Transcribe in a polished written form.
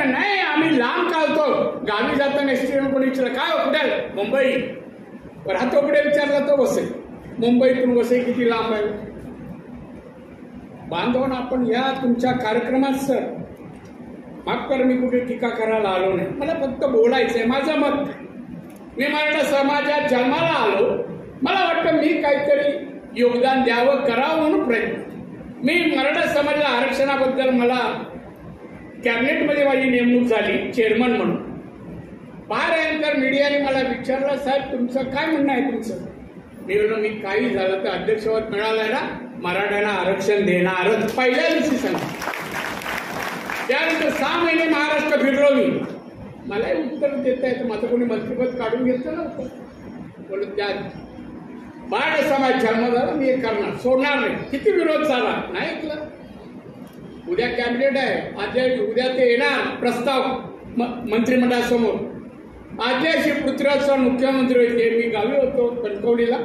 म्हटलं नाही आम्ही लांब चालतो. गावी जाताना एसटीने कोणी विचारलं काय कुठे मुंबई राहतो कुठे विचारला तो वसई. मुंबईतून वसई किती लांब आहे. बांधवांनो आपण या तुमच्या कार्यक्रमात सर माफ कर मी कुठे टीका करायला आलो नाही. मला फक्त बोलायचंय माझं मत. मी मराठा समाजात जन्माला आलो. मला वाटतं मी काहीतरी योगदान द्यावं करावं म्हणून प्रयत्न. मी मराठा समाजाला आरक्षणाबद्दल मला कॅबिनेटमध्ये माझी नेमणूक झाली चेअरमन म्हणून. बाहेर मीडियाने मला विचारलं साहेब तुमचं काय म्हणणं आहे तुमचं. मी म्हणून मी काही झालं तर अध्यक्षपद मिळालंय ना मराठ्यांना आरक्षण देणारच पहिल्या दिवशी सांगितलं. त्यानंतर 6 महिने महाराष्ट्र फिरलो मी. मलाही उत्तर देता येतं माझं कोणी मंत्रिपद काढून घेतलं नव्हतं. बोलत त्या मराठा समाज जन्म झाला मी हे करणार सोडणार नाही. किती विरोध झाला नाही ऐकलं. उद्या कॅबिनेट आहे उद्या ते येणार प्रस्ताव मंत्रिमंडळासमोर. आदिवासी पृथ्वीराज चव्हाण मुख्यमंत्री होते. मी गावी होतो कणकवलीला.